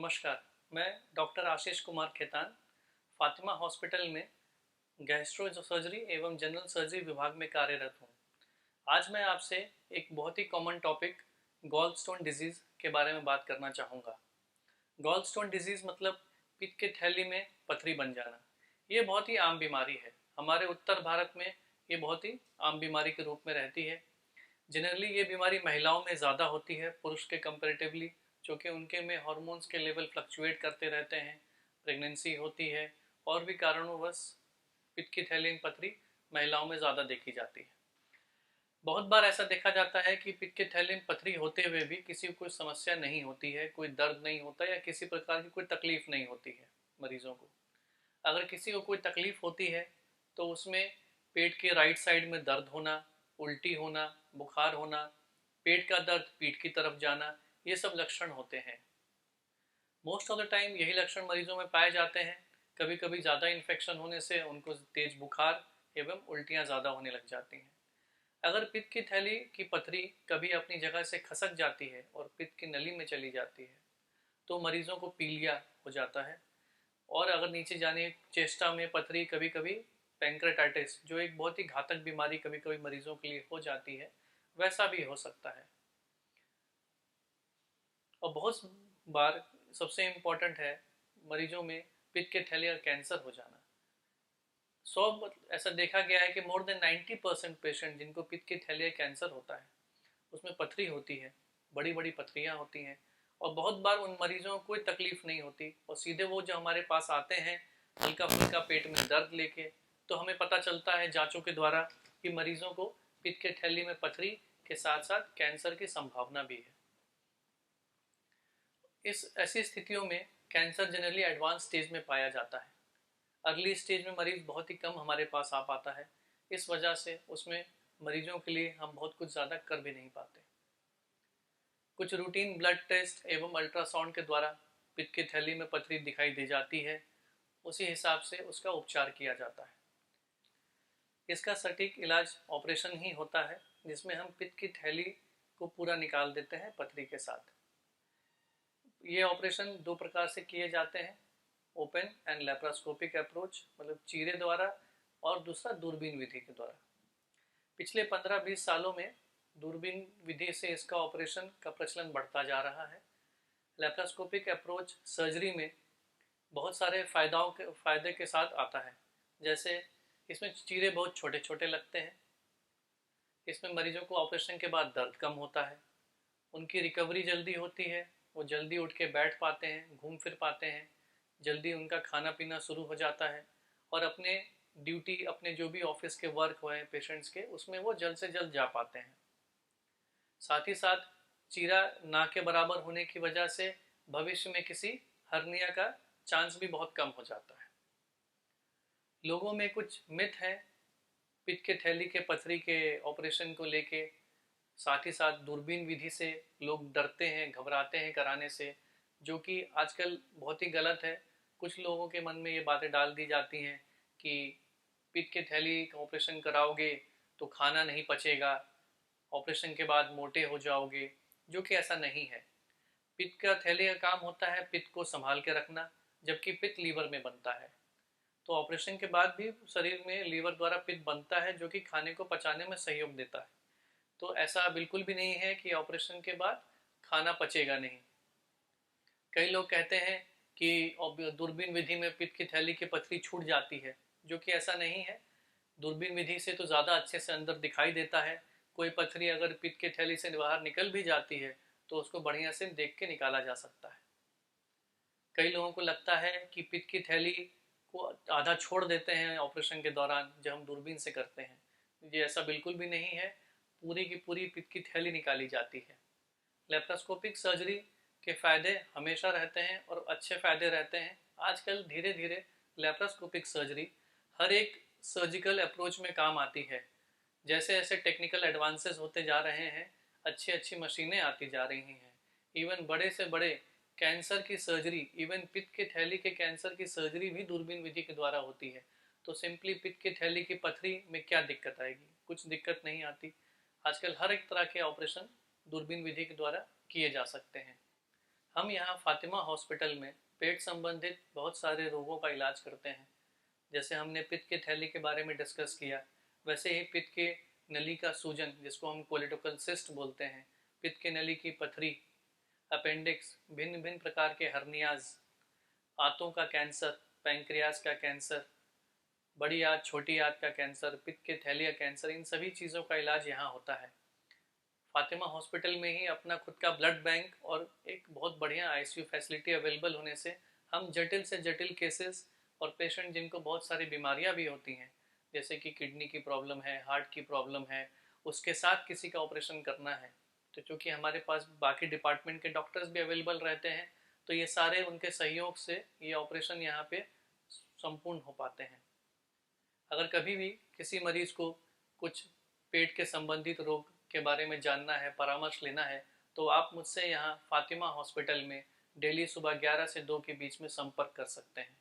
नमस्कार। मैं doctor Ashish Kumar Khetan Fatima hospital में गैस्ट्रो सर्जरी एवं जनरल सर्जरी विभाग में कार्यरत हूँ। आज मैं आपसे एक बहुत ही common topic gallstone disease के बारे में बात करना चाहूँगा। गॉल स्टोन डिजीज़ मतलब पित्त की थैली में पथरी बन जाना। ये बहुत ही आम बीमारी है। हमारे उत्तर भारत में ये बहुत ही आम बीमारी के रूप में रहती है। जनरली ये बीमारी महिलाओं में ज़्यादा होती है पुरुष के कंपैरेटिवली, क्योंकि उनके में हार्मोन्स के लेवल फ्लक्चुएट करते रहते हैं, प्रेगनेंसी होती है और भी कारणोंवश पित्त की थैली में पथरी महिलाओं में ज़्यादा देखी जाती है। बहुत बार ऐसा देखा जाता है कि पित्त की थैली में पथरी होते हुए भी किसी को कोई समस्या नहीं होती है, कोई दर्द नहीं होता या किसी प्रकार की कोई तकलीफ नहीं होती है मरीजों को। अगर किसी को कोई तकलीफ होती है तो उसमें पेट के राइट साइड में दर्द होना, उल्टी होना, बुखार होना, पेट का दर्द, पीठ की तरफ जाना, ये सब लक्षण होते हैं। मोस्ट ऑफ द टाइम यही लक्षण मरीजों में पाए जाते हैं। कभी कभी ज़्यादा इन्फेक्शन होने से उनको तेज बुखार एवं उल्टियाँ ज़्यादा होने लग जाती हैं। अगर पित्त की थैली की पथरी कभी अपनी जगह से खसक जाती है और पित्त की नली में चली जाती है तो मरीजों को पीलिया हो जाता है। और अगर नीचे जाने चेष्टा में पथरी, कभी कभी पैंक्रेटाइटिस, जो एक बहुत ही घातक बीमारी कभी कभी मरीजों के लिए हो जाती है, वैसा भी हो सकता है। और बहुत बार सबसे इम्पोर्टेंट है मरीजों में पित्त के थैली का कैंसर हो जाना। ऐसा देखा गया है कि मोर देन 90% पेशेंट जिनको पित्त की थैली का कैंसर होता है उसमें पथरी होती है, बड़ी बड़ी पथरियाँ होती हैं। और बहुत बार उन मरीजों को कोई तकलीफ नहीं होती और सीधे वो जो हमारे पास आते हैं हल्का फुल्का पेट में दर्द लेके, तो हमें पता चलता है जांचों के द्वारा कि मरीजों को पित्त के थैली में पथरी के साथ साथ कैंसर की संभावना भी है। इस ऐसी स्थितियों में कैंसर जनरली एडवांस स्टेज में पाया जाता है। अर्ली स्टेज में मरीज बहुत ही कम हमारे पास आ पाता है। इस वजह से उसमें मरीजों के लिए हम बहुत कुछ ज़्यादा कर भी नहीं पाते। कुछ रूटीन ब्लड टेस्ट एवं अल्ट्रासाउंड के द्वारा पित्त की थैली में पथरी दिखाई दे जाती है, उसी हिसाब से उसका उपचार किया जाता है। इसका सटीक इलाज ऑपरेशन ही होता है, जिसमें हम पित्त की थैली को पूरा निकाल देते हैं पथरी के साथ। ये ऑपरेशन दो प्रकार से किए जाते हैं, ओपन एंड लैप्रोस्कोपिक अप्रोच मतलब चीरे द्वारा, और दूसरा दूरबीन विधि के द्वारा। पिछले 15-20 सालों में दूरबीन विधि से इसका ऑपरेशन का प्रचलन बढ़ता जा रहा है। लैप्रोस्कोपिक अप्रोच सर्जरी में बहुत सारे फायदे के साथ आता है। जैसे इसमें चीरे बहुत छोटे छोटे लगते हैं, इसमें मरीजों को ऑपरेशन के बाद दर्द कम होता है, उनकी रिकवरी जल्दी होती है, वो जल्दी उठ के बैठ पाते हैं, घूम फिर पाते हैं, जल्दी उनका खाना पीना शुरू हो जाता है और अपने ड्यूटी, अपने जो भी ऑफिस के वर्क हुए पेशेंट्स के, उसमें वो जल्द से जल्द जा पाते हैं। साथ ही साथ चीरा ना के बराबर होने की वजह से भविष्य में किसी हर्निया का चांस भी बहुत कम हो जाता है। लोगों में कुछ मिथ है पित्त के थैली के पथरी के ऑपरेशन को लेके, साथ ही साथ दूरबीन विधि से लोग डरते हैं, घबराते हैं कराने से, जो कि आजकल बहुत ही गलत है। कुछ लोगों के मन में ये बातें डाल दी जाती हैं कि पित्त के थैली का ऑपरेशन कराओगे तो खाना नहीं पचेगा, ऑपरेशन के बाद मोटे हो जाओगे, जो कि ऐसा नहीं है। पित्त का थैली का काम होता है पित्त को संभाल के रखना, जबकि पित्त लीवर में बनता है। तो ऑपरेशन के बाद भी शरीर में लीवर द्वारा पित्त बनता है, जो कि खाने को पचाने में सहयोग देता है। तो ऐसा बिल्कुल भी नहीं है कि ऑपरेशन के बाद खाना पचेगा नहीं। कई लोग कहते हैं कि दूरबीन विधि में पित्त की थैली की पथरी छूट जाती है, जो कि ऐसा नहीं है। दूरबीन विधि से तो ज़्यादा अच्छे से अंदर दिखाई देता है। कोई पथरी अगर पित्त की थैली से बाहर निकल भी जाती है तो उसको बढ़िया से देख के निकाला जा सकता है। कई लोगों को लगता है कि पित्त की थैली को आधा छोड़ देते हैं ऑपरेशन के दौरान जब हम दूरबीन से करते हैं। ये ऐसा बिल्कुल भी नहीं है, पूरी की पूरी पित्त की थैली निकाली जाती है। लेप्रोस्कोपिक सर्जरी के फ़ायदे हमेशा रहते हैं और अच्छे फ़ायदे रहते हैं। आजकल धीरे धीरे लेप्रोस्कोपिक सर्जरी हर एक सर्जिकल अप्रोच में काम आती है। जैसे जैसे टेक्निकल एडवांसेस होते जा रहे हैं, अच्छी अच्छी मशीनें आती जा रही हैं। इवन बड़े से बड़े कैंसर की सर्जरी, इवन पित्त के थैली के कैंसर की सर्जरी भी दूरबीन विधि के द्वारा होती है। तो सिंपली पित्त के थैली की पथरी में क्या दिक्कत आएगी? कुछ दिक्कत नहीं आती। आजकल हर एक तरह के ऑपरेशन दूरबीन विधि के द्वारा किए जा सकते हैं। हम यहाँ फातिमा हॉस्पिटल में पेट संबंधित बहुत सारे रोगों का इलाज करते हैं। जैसे हमने पित्त के थैली के बारे में डिस्कस किया, वैसे ही पित्त के नली का सूजन जिसको हम कोलेटोकल सिस्ट बोलते हैं, पित्त के नली की पथरी, अपेंडिक्स, भिन्न भिन्न प्रकार के हर्नियाज, आंतों का कैंसर, पैंक्रियाज का कैंसर, बड़ी आंत छोटी आंत का कैंसर, पित्त के थैली का कैंसर, इन सभी चीज़ों का इलाज यहाँ होता है। फातिमा हॉस्पिटल में ही अपना खुद का ब्लड बैंक और एक बहुत बढ़िया आईसीयू फैसिलिटी अवेलेबल होने से हम जटिल से जटिल केसेस और पेशेंट जिनको बहुत सारी बीमारियां भी होती हैं, जैसे कि किडनी की प्रॉब्लम है, हार्ट की प्रॉब्लम है, उसके साथ किसी का ऑपरेशन करना है, तो चूँकि हमारे पास बाकी डिपार्टमेंट के डॉक्टर्स भी अवेलेबल रहते हैं, तो ये सारे उनके सहयोग से ये ऑपरेशन यहाँ पे संपूर्ण हो पाते हैं। अगर कभी भी किसी मरीज को कुछ पेट के संबंधित रोग के बारे में जानना है, परामर्श लेना है, तो आप मुझसे यहाँ फातिमा हॉस्पिटल में डेली सुबह 11 से 2 के बीच में संपर्क कर सकते हैं।